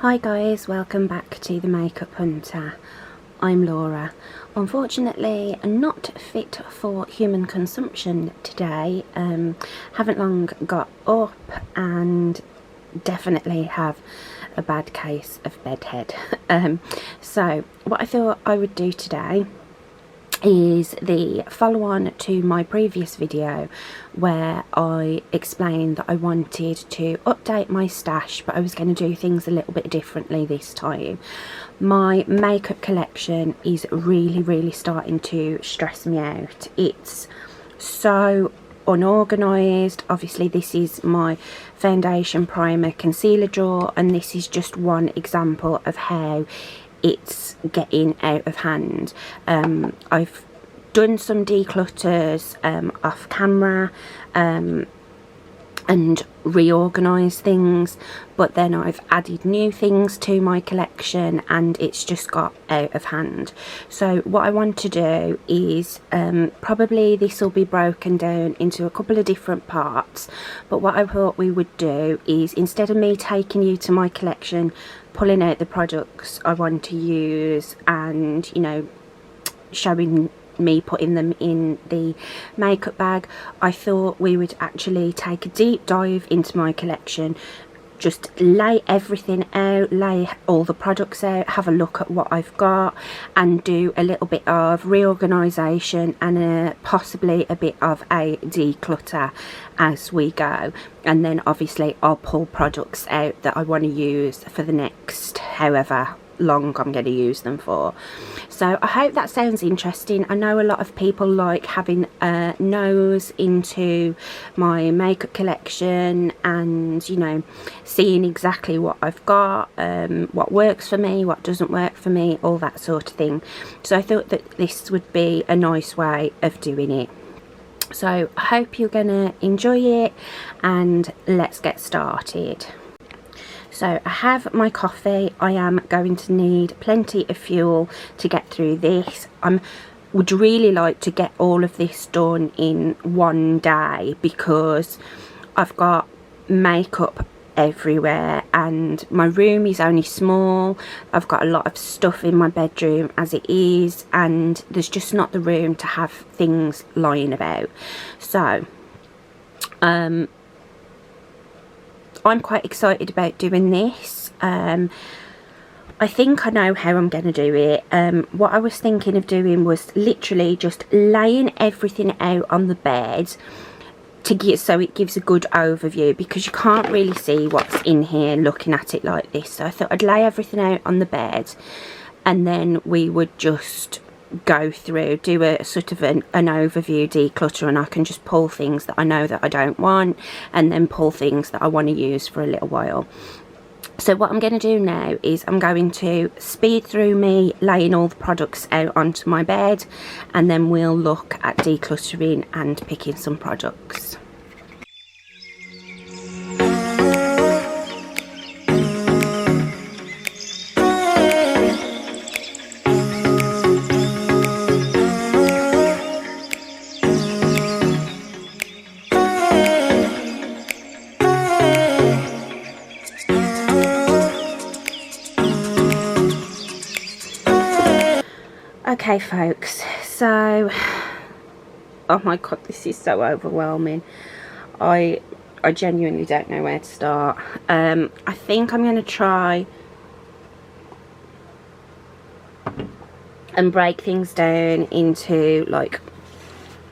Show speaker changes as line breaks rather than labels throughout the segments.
Hi guys, welcome back to the Makeup Hunter. I'm Laura. Unfortunately not fit for human consumption today. Haven't long got up and definitely have a bad case of bedhead. So what I thought I would do today is the follow-on to my previous video where I explained that I wanted to update my stash, but I was going to do things a little bit differently this time. My makeup collection is really starting to stress me out. It's so unorganised. Obviously this is my foundation, primer, concealer drawer, and this is just one example of how it's getting out of hand. I've done some declutters off camera and reorganised things, but then I've added new things to my collection and it's just got out of hand. So what I want to do is probably this will be broken down into a couple of different parts, but what I thought we would do is, instead of me taking you to my collection, pulling out the products I want to use and, you know, showing me putting them in the makeup bag, I thought we would actually take a deep dive into my collection, just lay everything out, lay all the products out, have a look at what I've got, and do a little bit of reorganisation and possibly a bit of a declutter as we go. And then obviously I'll pull products out that I want to use for the next however long I'm going to use them for. So I hope that sounds interesting. I know a lot of people like having a nose into my makeup collection and, you know, seeing exactly what I've got, what works for me, what doesn't work for me, all that sort of thing. So I thought that this would be a nice way of doing it. So I hope you're gonna enjoy it, and let's get started. So I have my coffee. I am going to need plenty of fuel to get through this. Would really like to get all of this done in one day because I've got makeup everywhere and my room is only small. I've got a lot of stuff in my bedroom as it is, and there's just not the room to have things lying about. So I'm quite excited about doing this. I think I know how I'm going to do it. What I was thinking of doing was literally just laying everything out on the bed to get, so it gives a good overview, because you can't really see what's in here looking at it like this. So I thought I'd lay everything out on the bed and then we would just go through, do a sort of an overview declutter, and I can just pull things that I know that I don't want and then pull things that I want to use for a little while. So what I'm going to do now is I'm going to speed through me laying all the products out onto my bed, and then we'll look at decluttering and picking some products. Okay folks, so oh my god, this is so overwhelming. I genuinely don't know where to start. I think I'm going to try and break things down into like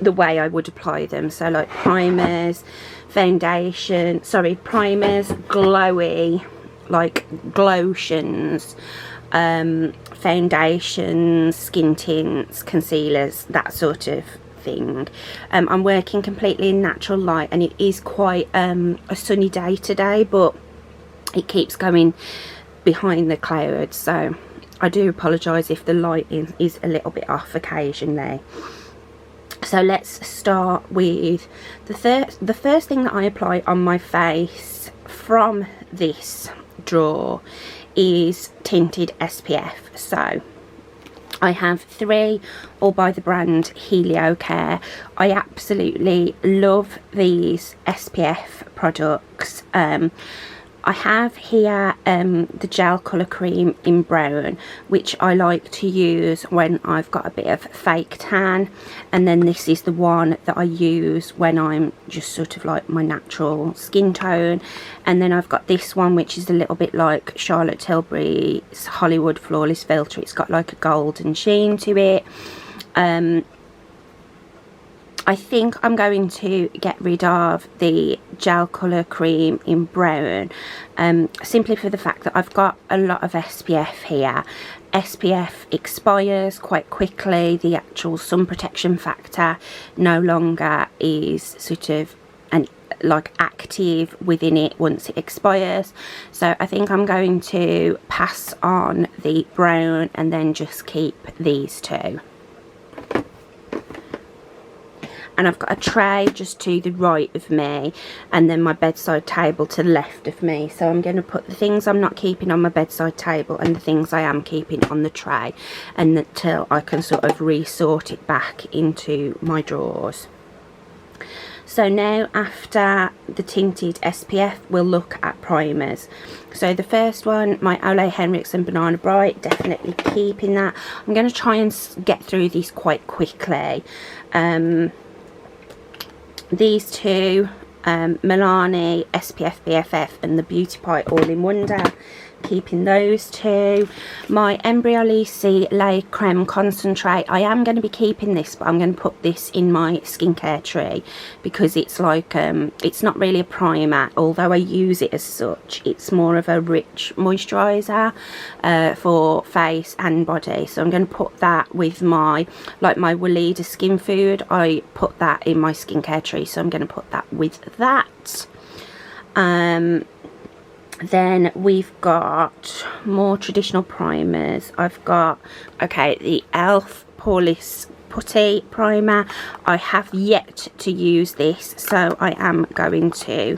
the way I would apply them. So like primers, foundation, sorry, primers, glowy, like glotions, foundations, skin tints, concealers, that sort of thing. I'm working completely in natural light, and it is quite a sunny day today, but it keeps going behind the clouds, so I do apologise if the lighting is a little bit off occasionally. So let's start with the first thing that I apply on my face from this drawer is tinted SPF. So I have 3, all by the brand Helio Care. I absolutely love these SPF products. I have here the gel colour cream in brown, which I like to use when I've got a bit of fake tan, and then this is the one that I use when I'm just sort of like my natural skin tone. And then I've got this one, which is a little bit like Charlotte Tilbury's Hollywood Flawless Filter. It's got like a golden sheen to it. I think I'm going to get rid of the gel colour cream in brown, simply for the fact that I've got a lot of SPF here. SPF expires quite quickly. The actual sun protection factor no longer is sort of like active within it once it expires. So I think I'm going to pass on the brown and then just keep these two. And I've got a tray just to the right of me, and then my bedside table to the left of me. So I'm going to put the things I'm not keeping on my bedside table and the things I am keeping on the tray, and until I can sort of resort it back into my drawers. So now, after the tinted SPF, we'll look at primers. So the first one, my Ole Henriksen Banana Bright, definitely keeping that. I'm going to try and get through these quite quickly. These two, Milani SPF BFF and the Beauty Pie All in Wonder, keeping those two. My Embryolisse Lait Creme Concentrate, I am going to be keeping this, but I'm going to put this in my skincare tray because it's like, it's not really a primer, although I use it as such. It's more of a rich moisturiser for face and body. So I'm going to put that with my, like my Weleda Skin Food, I put that in my skincare tray, so I'm going to put that with that. Then we've got more traditional primers. I've got, okay, the e.l.f. Poreless Putty Primer. I have yet to use this, so I am going to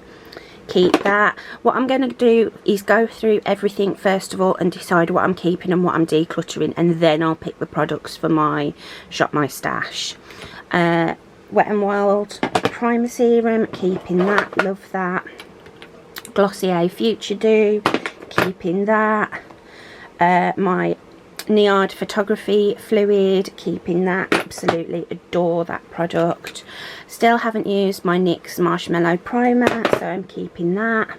keep that. What I'm going to do is go through everything first of all and decide what I'm keeping and what I'm decluttering, and then I'll pick the products for my Shop My Stash. Wet n Wild Primer Serum, keeping that, love that. Glossier Future Dew, keeping that. My NIOD Photography Fluid, keeping that, absolutely adore that product. Still haven't used my NYX Marshmallow Primer, so I'm keeping that.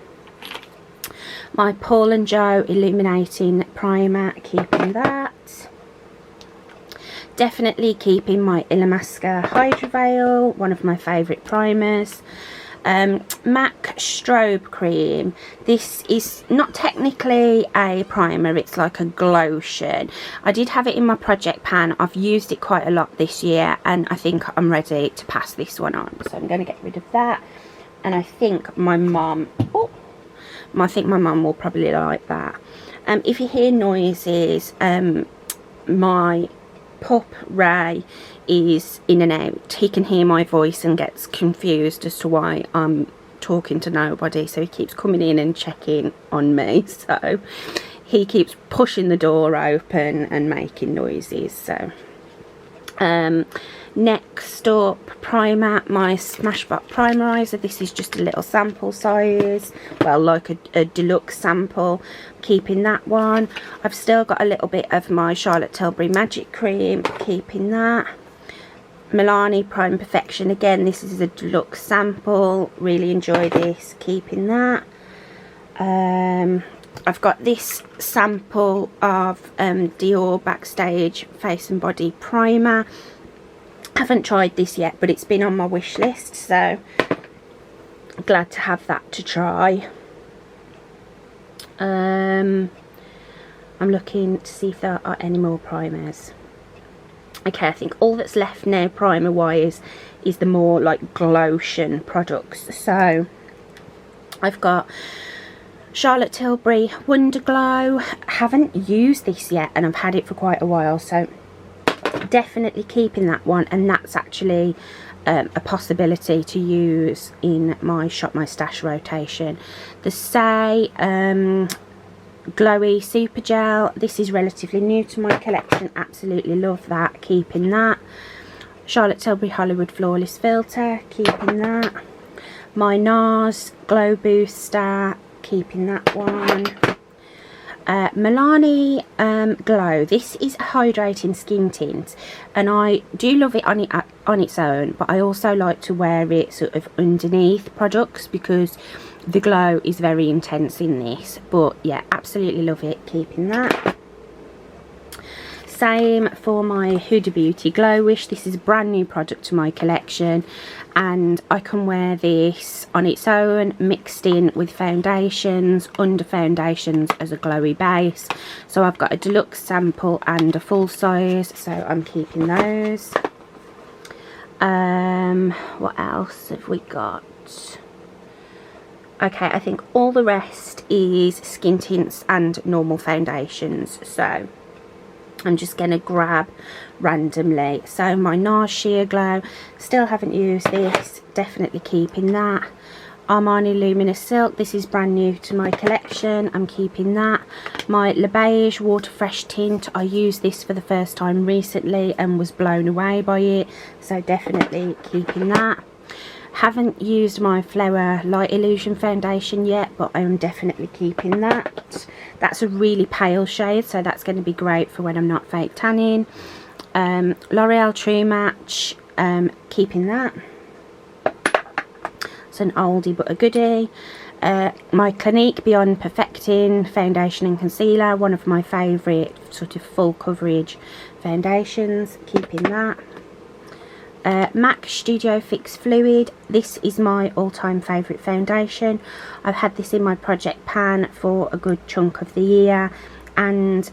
My Paul & Joe Illuminating Primer, keeping that. Definitely keeping my Illamasqua Hydra Veil, one of my favourite primers. MAC Strobe Cream. This is not technically a primer, it's like a glotion. I did have it in my project pan. I've used it quite a lot this year, and I think I'm ready to pass this one on, so I'm going to get rid of that. And I think my mum, will probably like that. If you hear noises, my pup Ray is in and out. He can hear my voice and gets confused as to why I'm talking to nobody, so he keeps coming in and checking on me, so he keeps pushing the door open and making noises. So next up, primer, my Smashbox Primerizer. This is just a little sample size, well, like a deluxe sample, keeping that one. I've still got a little bit of my Charlotte Tilbury Magic Cream, keeping that. Milani Prime Perfection, again, this is a deluxe sample, really enjoy this, keeping that. I've got this sample of Dior Backstage Face and Body Primer. Haven't tried this yet, but it's been on my wish list, so glad to have that to try. I'm looking to see if there are any more primers. Okay, I think all that's left now primer wise is the more like glotion products. So I've got Charlotte Tilbury Wonder Glow. Haven't used this yet, and I've had it for quite a while, so definitely keeping that one. And that's actually a possibility to use in my Shop My Stash rotation. The Say Glowy Super Gel, this is relatively new to my collection, absolutely love that, keeping that. Charlotte Tilbury Hollywood Flawless Filter, keeping that. My NARS Glow Booster keeping that one. Milani Glow, this is a hydrating skin tint, and I do love it on its own, but I also like to wear it sort of underneath products because the glow is very intense in this. But yeah, absolutely love it, keeping that. Same for my Huda Beauty Glow Wish. This is a brand new product to my collection, and I can wear this on its own, mixed in with foundations, under foundations as a glowy base. So I've got a deluxe sample and a full size, so I'm keeping those. What else have we got? Okay, I think all the rest is skin tints and normal foundations, so I'm just going to grab randomly. So my NARS Sheer Glow, still haven't used this, definitely keeping that. Armani Luminous Silk, this is brand new to my collection, I'm keeping that. My Le Beige Water Fresh Tint, I used this for the first time recently and was blown away by it, so definitely keeping that. Haven't used my Flower Light Illusion foundation yet, but I'm definitely keeping that. That's a really pale shade, so that's going to be great for when I'm not fake tanning. L'Oreal True Match, keeping that. It's an oldie but a goodie. My Clinique Beyond Perfecting foundation and concealer, one of my favourite sort of full coverage foundations, keeping that. MAC Studio Fix Fluid, this is my all-time favourite foundation. I've had this in my project pan for a good chunk of the year, and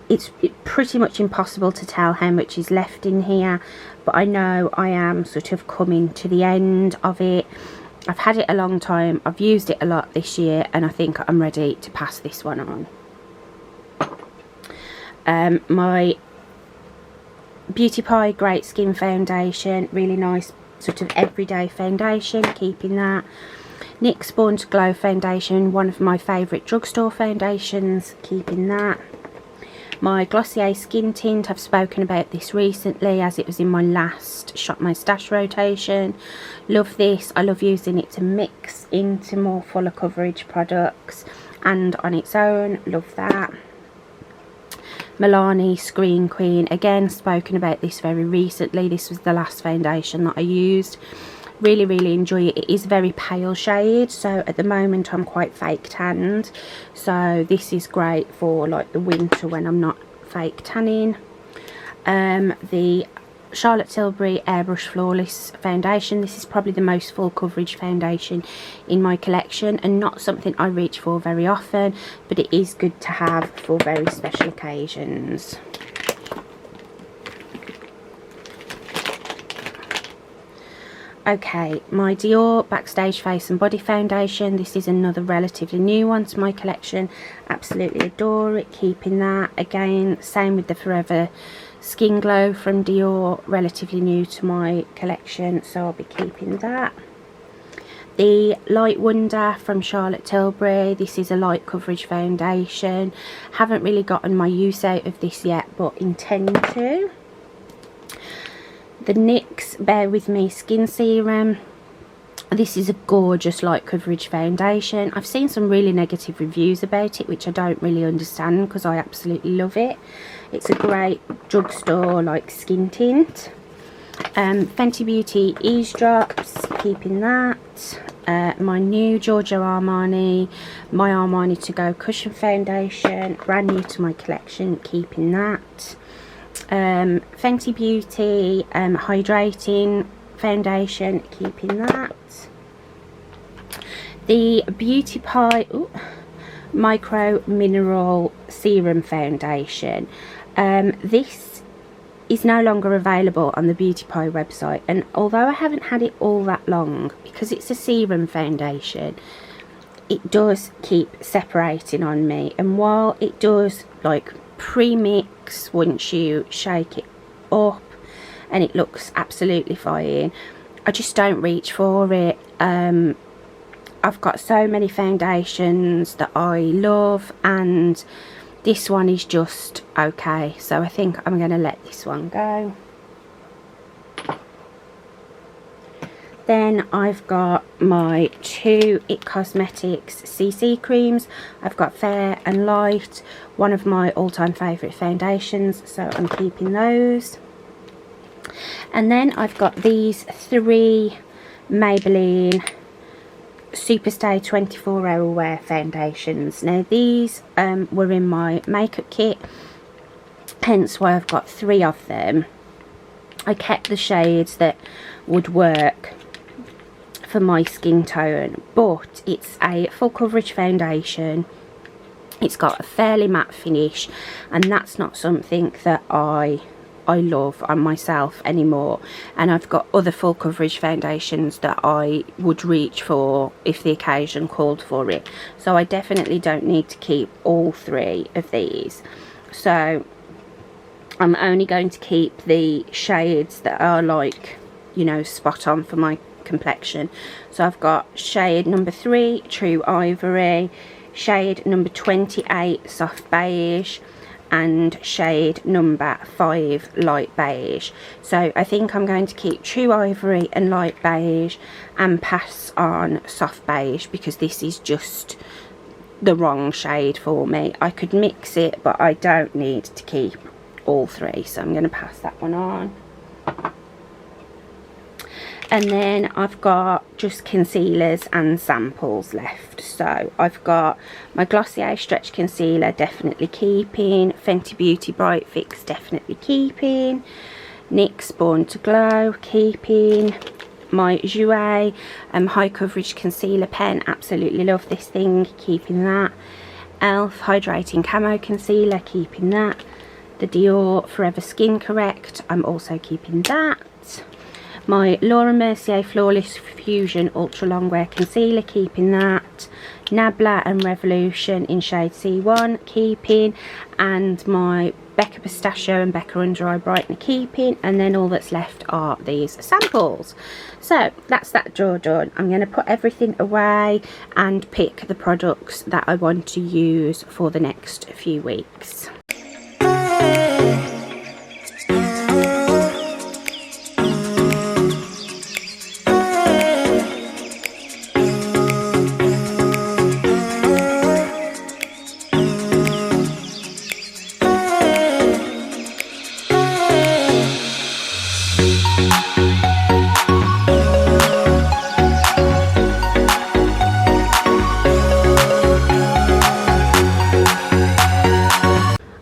it's pretty much impossible to tell how much is left in here, but I know I am sort of coming to the end of it. I've had it a long time, I've used it a lot this year, and I think I'm ready to pass this one on. My Beauty Pie Great Skin Foundation, really nice sort of everyday foundation, keeping that. NYX Born to Glow foundation, one of my favourite drugstore foundations, keeping that. My Glossier Skin Tint, I've spoken about this recently as it was in my last Shop My Stash rotation. Love this, I love using it to mix into more fuller coverage products and on its own, love that. Milani Screen Queen, again spoken about this very recently, this was the last foundation that I used. Really enjoy it. It is a very pale shade, so at the moment I'm quite fake tanned, so this is great for like the winter when I'm not fake tanning. The Charlotte Tilbury Airbrush Flawless foundation, this is probably the most full coverage foundation in my collection and not something I reach for very often, but it is good to have for very special occasions. Okay, my Dior Backstage Face and Body foundation, this is another relatively new one to my collection, absolutely adore it, keeping that. Again, same with the Forever Skin Glow from Dior, relatively new to my collection, so I'll be keeping that. The Light Wonder from Charlotte Tilbury, this is a light coverage foundation, haven't really gotten my use out of this yet but intend to. The NYX Bear With Me Skin Serum, this is a gorgeous light coverage foundation. I've seen some really negative reviews about it, which I don't really understand because I absolutely love it. It's a great drugstore like skin tint. Fenty Beauty Eavesdrops, keeping that. My new Giorgio Armani, My Armani To Go Cushion Foundation, brand new to my collection, keeping that. Fenty Beauty Hydrating Foundation, keeping that. The Beauty Pie Micro Mineral Serum Foundation, this is no longer available on the Beauty Pie website, and although I haven't had it all that long, because it's a serum foundation, it does keep separating on me, and while it does like pre-mix once you shake it up and it looks absolutely fine, I just don't reach for it. I've got so many foundations that I love and this one is just okay, so I think I'm going to let this one go. Then I've got my 2 IT Cosmetics CC creams. I've got Fair and Light, one of my all-time favourite foundations, so I'm keeping those. And then I've got these 3 Maybelline Superstay 24-hour wear foundations. Now these were in my makeup kit, hence why I've got 3 of them. I kept the shades that would work for my skin tone, but it's a full coverage foundation. It's got a fairly matte finish, and that's not something that I love on myself anymore. And I've got other full coverage foundations that I would reach for if the occasion called for it, so I definitely don't need to keep all 3 of these. So I'm only going to keep the shades that are, like, you know, spot on for my complexion. So I've got shade number 3 True Ivory, shade number 28 Soft Beige, and shade number 5 Light Beige. So I think I'm going to keep True Ivory and Light Beige and pass on Soft Beige, because this is just the wrong shade for me. I could mix it, but I don't need to keep all 3, so I'm going to pass that one on. And then I've got just concealers and samples left. So I've got my Glossier Stretch Concealer, definitely keeping. Fenty Beauty Bright Fix, definitely keeping. NYX Born to Glow, keeping. My Jouer High Coverage Concealer Pen, absolutely love this thing, keeping that. ELF Hydrating Camo Concealer, keeping that. The Dior Forever Skin Correct, I'm also keeping that. My Laura Mercier Flawless Fusion Ultra Long Wear Concealer, keeping that. Nabla and Revolution in shade C1, keeping. And my Becca Pistachio and Becca Under Eye Brightener, keeping. And then all that's left are these samples. So that's that drawer done. I'm going to put everything away and pick the products that I want to use for the next few weeks.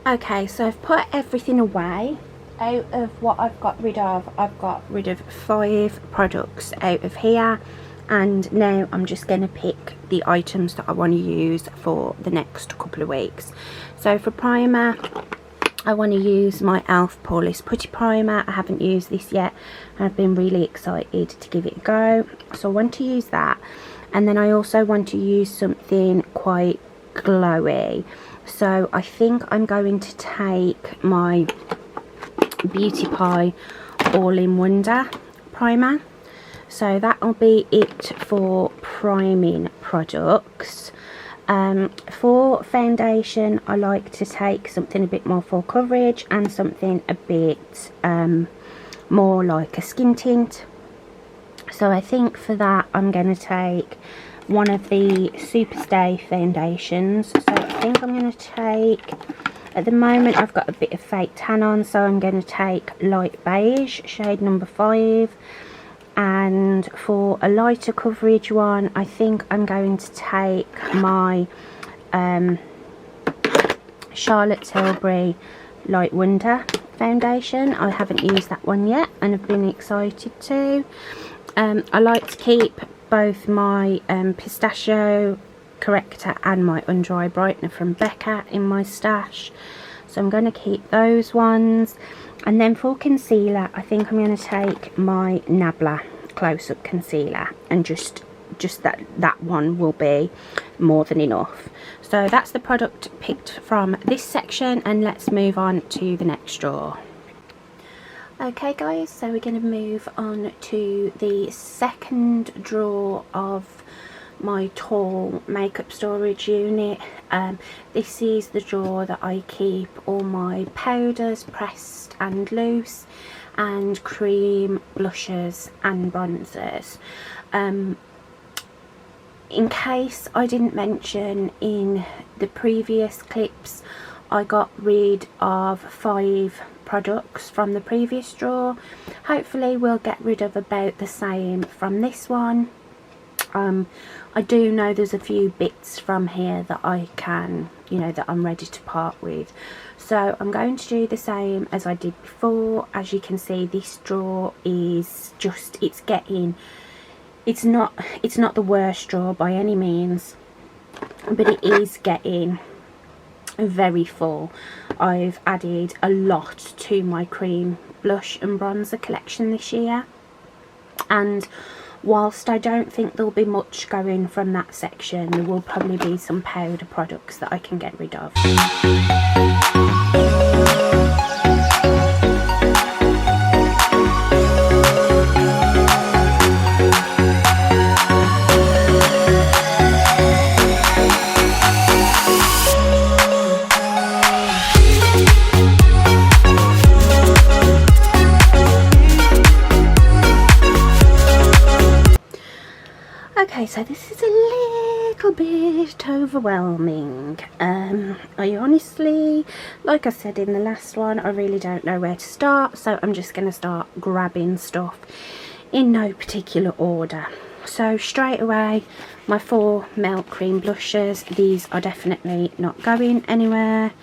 Okay, so I've put everything away. Out of what I've got rid of, I've got rid of 5 products out of here, and now I'm just going to pick the items that I want to use for the next couple of weeks. So for primer, I want to use my e.l.f. Poreless Putty Primer. I haven't used this yet, and I've been really excited to give it a go, so I want to use that. And then I also want to use something quite glowy. So I think I'm going to take my Beauty Pie All-in Wonder primer. So that'll be it for priming products. For foundation, I like to take something a bit more full coverage and something a bit more like a skin tint. So I think for that I'm going to take one of the Superstay foundations. So I think I'm going to take, at the moment I've got a bit of fake tan on, so I'm going to take Light Beige, shade number 5. And for a lighter coverage one, I think I'm going to take my Charlotte Tilbury Light Wonder foundation. I haven't used that one yet, and I've been excited to. I like to keep both my pistachio corrector and my under eye brightener from Becca in my stash, so I'm going to keep those ones. And then for concealer, I think I'm going to take my Nabla close-up concealer, and just that one will be more than enough. So that's the product picked from this section, and let's move on to the next drawer. Okay guys, so we're going to move on to the second drawer of my tall makeup storage unit. This is the drawer that I keep all my powders pressed and loose, and cream blushes and bronzers. In case I didn't mention in the previous clips, I got rid of 5 products from the previous drawer. Hopefully we'll get rid of about the same from this one. I do know there's a few bits from here that I can, you know, that I'm ready to part with. So I'm going to do the same as I did before. As you can see, this drawer is just, it's not the worst drawer by any means, but it is getting very full. I've added a lot to my cream blush and bronzer collection this year, and whilst I don't think there'll be much going from that section, there will probably be some powder products that I can get rid of. Okay, so this is a little bit overwhelming. I honestly, like I said in the last one, I really don't know where to start, so I'm just going to start grabbing stuff in no particular order. So straight away, my 4 Melt Cream blushes. These are definitely not going anywhere.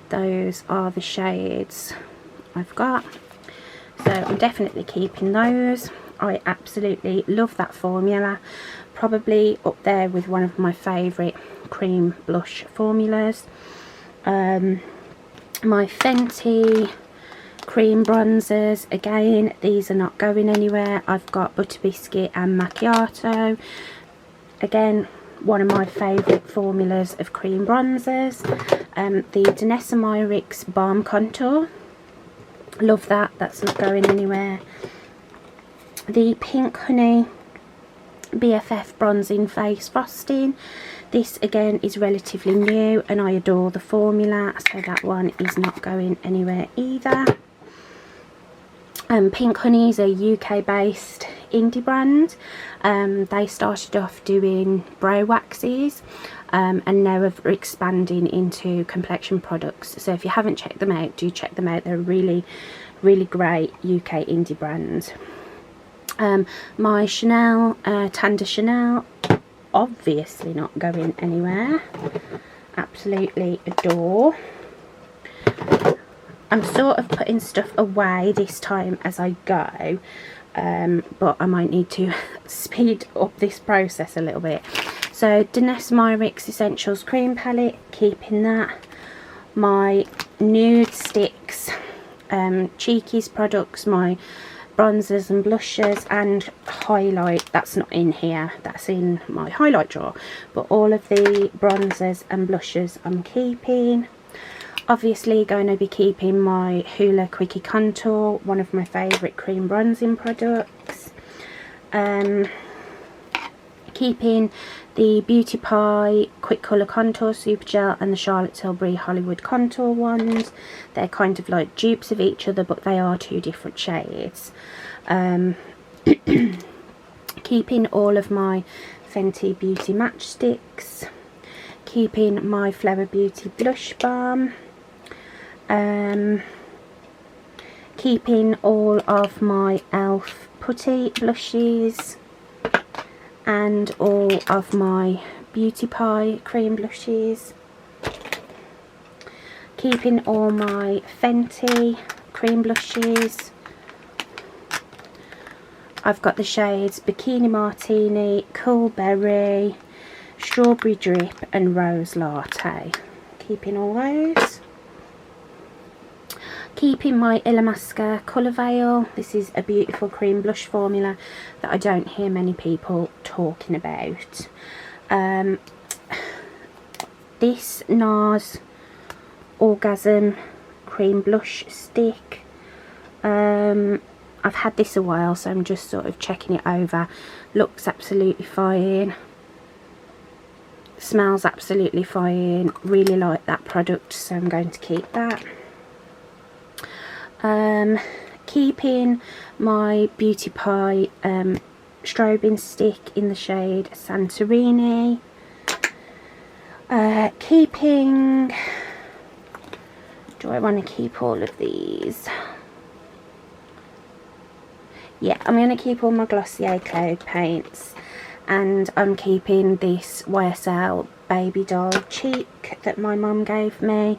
Those are the shades I've got, so I'm definitely keeping those. I absolutely love that formula, probably up there with one of my favourite cream blush formulas. My Fenty cream bronzers, again, these are not going anywhere. I've got Butter Biscuit and Macchiato, again one of my favourite formulas of cream bronzers. The Danessa Myricks Balm Contour, love that, that's not going anywhere. The Pink Honey BFF Bronzing Face Frosting, this again is relatively new and I adore the formula, so that one is not going anywhere either. Pink Honey is a UK based indie brand. They started off doing brow waxes and now are expanding into complexion products, so if you haven't checked them out, do check them out. They're a really great UK indie brand. My Chanel Tender Chanel, obviously not going anywhere, absolutely adore. I'm sort of putting stuff away this time as I go, but I might need to speed up this process a little bit. So Danessa Myricks Essentials Cream Palette, keeping that. My Nude Sticks Cheekies products, my bronzers and blushes and highlight, that's not in here, that's in my highlight drawer, but all of the bronzers and blushes I'm keeping. Obviously going to be keeping my Hoola Quickie Contour, one of my favourite cream bronzing products. Keeping the Beauty Pie Quick Colour Contour Super Gel and the Charlotte Tilbury Hollywood Contour ones. They're kind of like dupes of each other, but they are 2 different shades. Keeping all of my Fenty Beauty Matchsticks. Keeping my Flower Beauty Blush Balm. Keeping all of my e.l.f. Putty blushes and all of my Beauty Pie cream blushes. Keeping all my Fenty cream blushes. I've got the shades Bikini Martini, Cool Berry, Strawberry Drip and Rose Latte. Keeping all those. Keeping my Illamasqua Colour Veil. This is a beautiful cream blush formula that I don't hear many people talking about. This NARS Orgasm cream blush stick. I've had this a while, so I'm just sort of checking it over. Looks absolutely fine. Smells absolutely fine. Really like that product, so I'm going to keep that. keeping my Beauty Pie strobing stick in the shade Santorini. Keeping... Do I want to keep all of these? Yeah, I'm going to keep all my Glossier Cloud paints, and I'm keeping this YSL baby doll cheek that my mum gave me.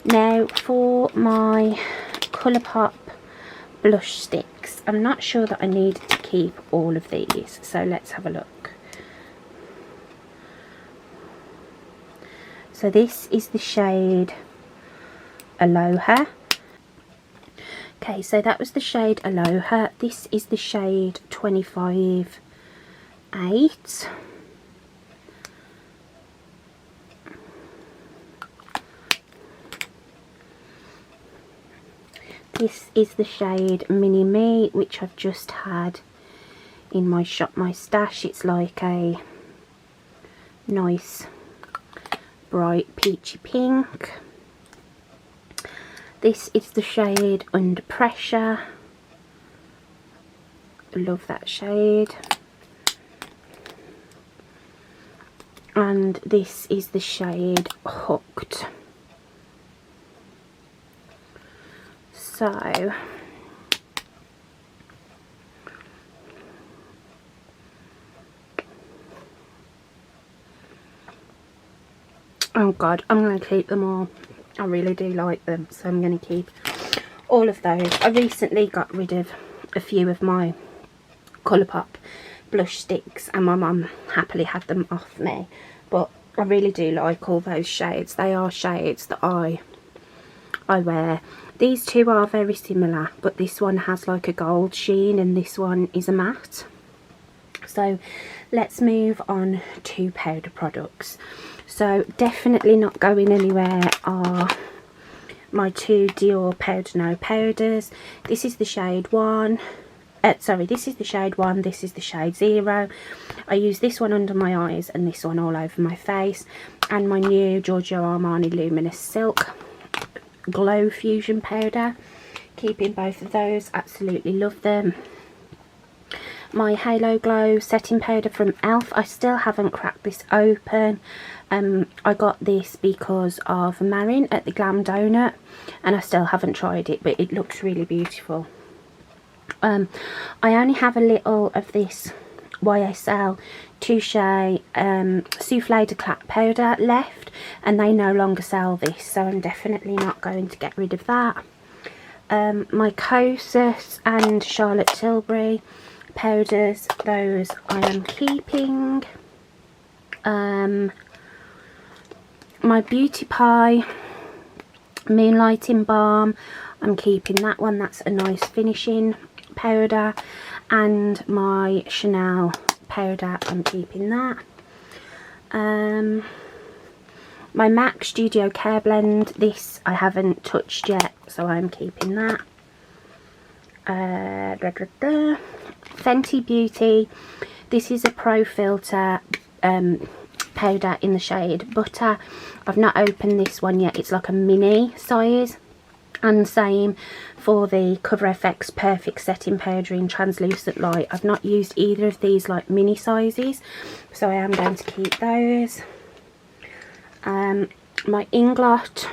Now for my Colourpop blush sticks, I'm not sure that I need to keep all of these, so let's have a look. So this is the shade Aloha. Okay, so that was the shade Aloha. This is the shade 25-8. This is the shade Mini Me, which I've just had in my Shop My Stash. It's like a nice bright peachy pink. This is the shade Under Pressure. Love that shade. And this is the shade Hooked. So oh god, I'm going to keep them all. I really do like them, so I'm going to keep all of those. I recently got rid of a few of my Colourpop blush sticks, and my mum happily had them off me, but I really do like all those shades. They are shades that I wear. These two are very similar, but this one has like a gold sheen and this one is a matte. So let's move on to powder products. So definitely not going anywhere are my two Dior Powder No powders. This is the shade 1. This is the shade 1, this is the shade 0. I use this one under my eyes and this one all over my face. And my new Giorgio Armani Luminous Silk Glow Fusion powder. Keeping both of those, absolutely love them. My Halo Glow setting powder from ELF. I still haven't cracked this open. I got this because of Marin at the Glam Donut, and I still haven't tried it, but it looks really beautiful. I only have a little of this YSL Touche Soufflé d'Eclat powder left, and they no longer sell this, so I'm definitely not going to get rid of that. My Kosas and Charlotte Tilbury powders, those I am keeping. My Beauty Pie Moonlighting Balm, I'm keeping that one. That's a nice finishing powder. And my Chanel powder, I'm keeping that. My MAC Studio Care Blend, this I haven't touched yet, so I'm keeping that. Fenty Beauty, this is a Pro Filter powder in the shade Butter. I've not opened this one yet. It's like a mini size, and same for the Cover FX Perfect Setting Powder in Translucent Light. I've not used either of these like mini sizes, so I am going to keep those. My Inglot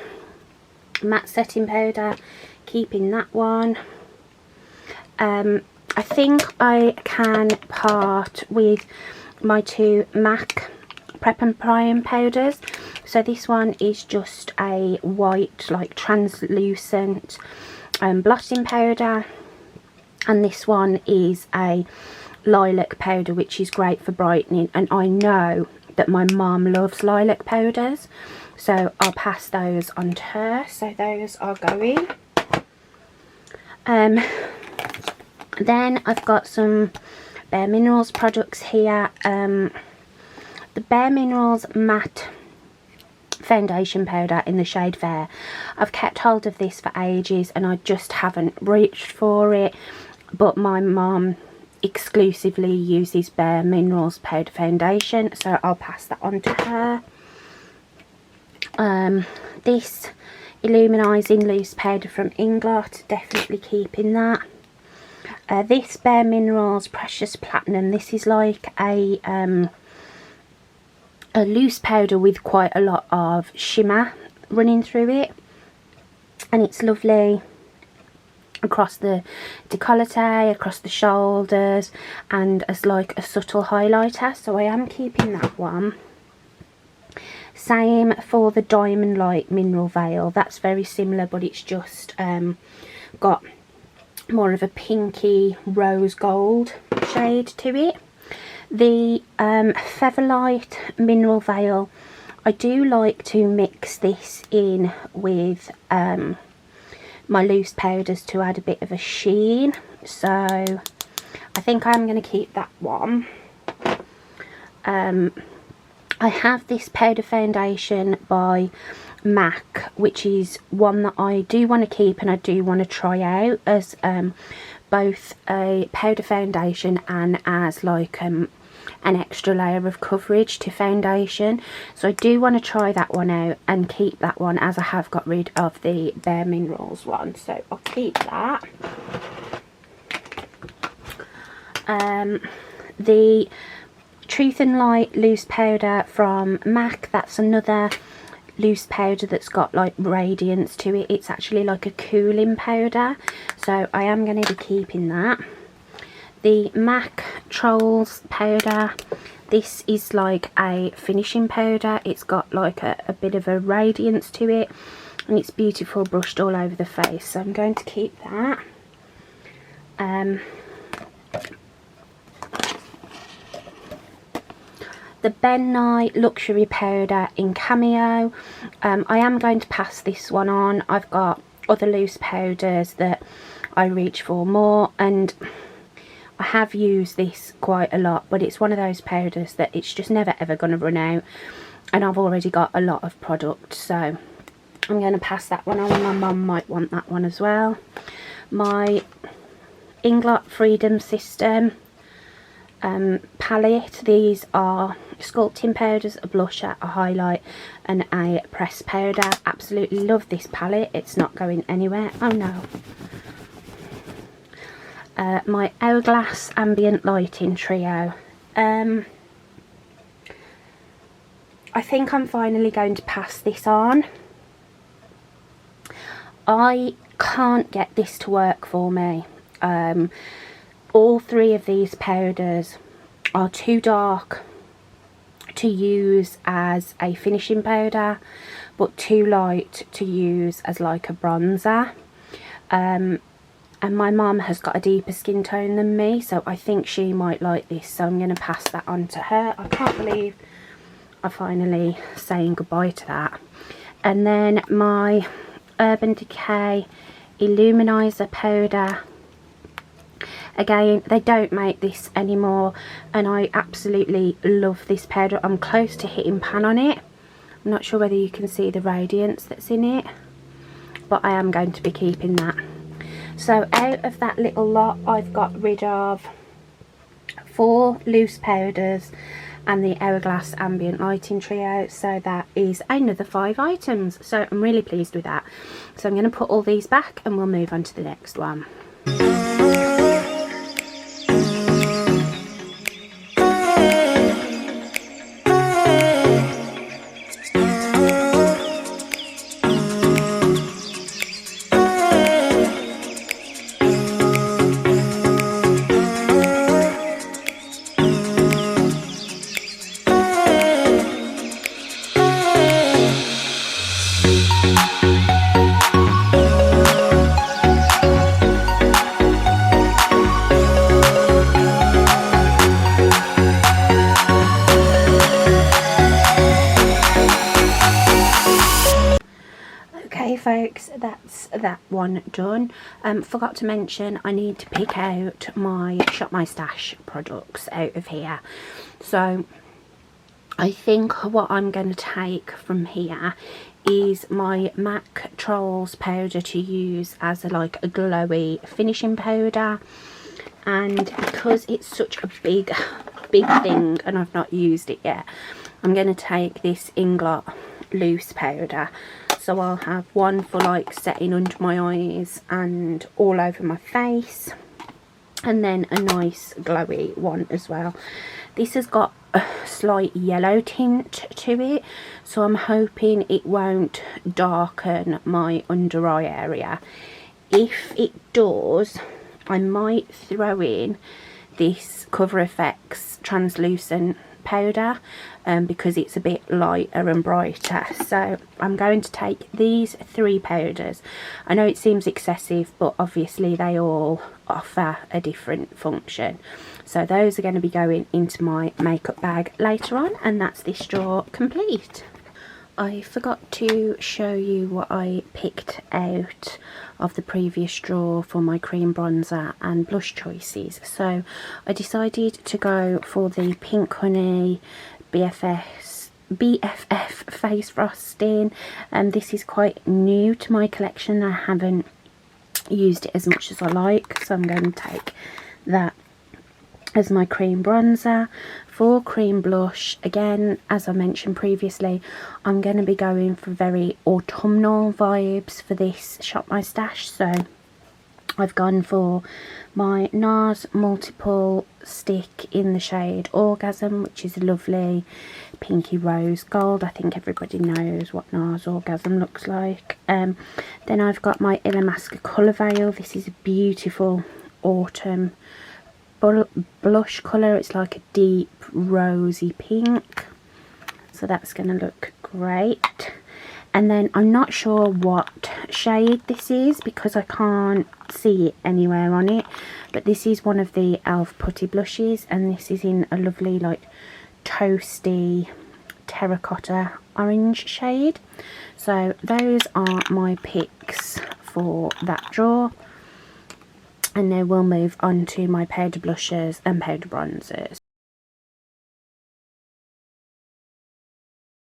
Matte Setting Powder, keeping that one. I think I can part with my two MAC Prep and Prime powders. So this one is just a white, like translucent blotting powder, and this one is a lilac powder, which is great for brightening, and I know that my mum loves lilac powders, so I'll pass those on to her. So those are going. Then I've got some Bare Minerals products here. The Bare Minerals Matte Foundation Powder in the shade Fair. I've kept hold of this for ages and I just haven't reached for it, but my mum exclusively uses Bare Minerals Powder Foundation, so I'll pass that on to her. This illuminizing loose powder from Inglot, definitely keeping that. This Bare Minerals Precious Platinum, this is like a loose powder with quite a lot of shimmer running through it, and it's lovely across the décolleté, across the shoulders, and as like a subtle highlighter, so I am keeping that one. Same for the Diamond Light Mineral Veil, that's very similar, but it's just got more of a pinky rose gold shade to it. The Featherlight Mineral Veil, I do like to mix this in with my loose powders to add a bit of a sheen, so I think I'm going to keep that one. I have this powder foundation by MAC, which is one that I do want to keep and I do want to try out as both a powder foundation and as like an extra layer of coverage to foundation, so I do want to try that one out and keep that one, as I have got rid of the Bare Minerals one, so I'll keep that. The Truth and Light loose powder from MAC, that's another loose powder that's got like radiance to it. It's actually like a cooling powder, so I am going to be keeping that. The MAC Trolls powder, this is like a finishing powder. It's got like a bit of a radiance to it, and it's beautiful brushed all over the face, so I'm going to keep that. The Ben Nye Luxury Powder in Cameo, I am going to pass this one on. I've got other loose powders that I reach for more, and I have used this quite a lot, but it's one of those powders that it's just never ever going to run out, and I've already got a lot of product, so I'm going to pass that one on. My mum might want that one as well. My Inglot Freedom System palette, these are sculpting powders, a blusher, a highlight and a pressed powder. Absolutely love this palette, it's not going anywhere. Oh no. My Hourglass Ambient Lighting Trio. I think I'm finally going to pass this on. I can't get this to work for me. All three of these powders are too dark to use as a finishing powder, but too light to use as like a bronzer. And my mum has got a deeper skin tone than me, so I think she might like this, so I'm going to pass that on to her. I can't believe I'm finally saying goodbye to that. And then my Urban Decay Illuminizer powder. Again, they don't make this anymore, and I absolutely love this powder. I'm close to hitting pan on it. I'm not sure whether you can see the radiance that's in it, but I am going to be keeping that. So out of that little lot, I've got rid of 4 loose powders and the Hourglass Ambient Lighting Trio, so that is another 5 items, so I'm really pleased with that. So I'm going to put all these back and we'll move on to the next one. Folks, that's that one done. Forgot to mention I need to pick out my Shop My Stash products out of here, so I think what I'm going to take from here is my MAC Trolls powder to use as like a glowy finishing powder, and because it's such a big thing and I've not used it yet, I'm going to take this Inglot loose powder. So I'll have one for like setting under my eyes and all over my face, and then a nice glowy one as well. This has got a slight yellow tint to it, so I'm hoping it won't darken my under eye area. If it does, I might throw in this Cover FX translucent powder because it's a bit lighter and brighter. So I'm going to take these 3 powders. I know it seems excessive, but obviously they all offer a different function. So those are going to be going into my makeup bag later on, and that's this drawer complete. I forgot to show you what I picked out of the previous drawer for my cream bronzer and blush choices. So I decided to go for the Pink Honey BFF face frosting, and this is quite new to my collection. I haven't used it as much as I like, so I'm going to take that as my cream bronzer. For cream blush, again, as I mentioned previously, I'm going to be going for very autumnal vibes for this Shop My Stash. So I've gone for my NARS multiple stick in the shade Orgasm, which is a lovely pinky rose gold. I think everybody knows what NARS Orgasm looks like. Then I've got my Illamasqua Colour Veil. This is a beautiful autumn blush colour. It's like a deep rosy pink, so that's going to look great. And then I'm not sure what shade this is because I can't see it anywhere on it, but this is one of the e.l.f. putty blushes, and this is in a lovely like toasty terracotta orange shade. So those are my picks for that drawer. And now we'll move on to my powder blushes and powder bronzers.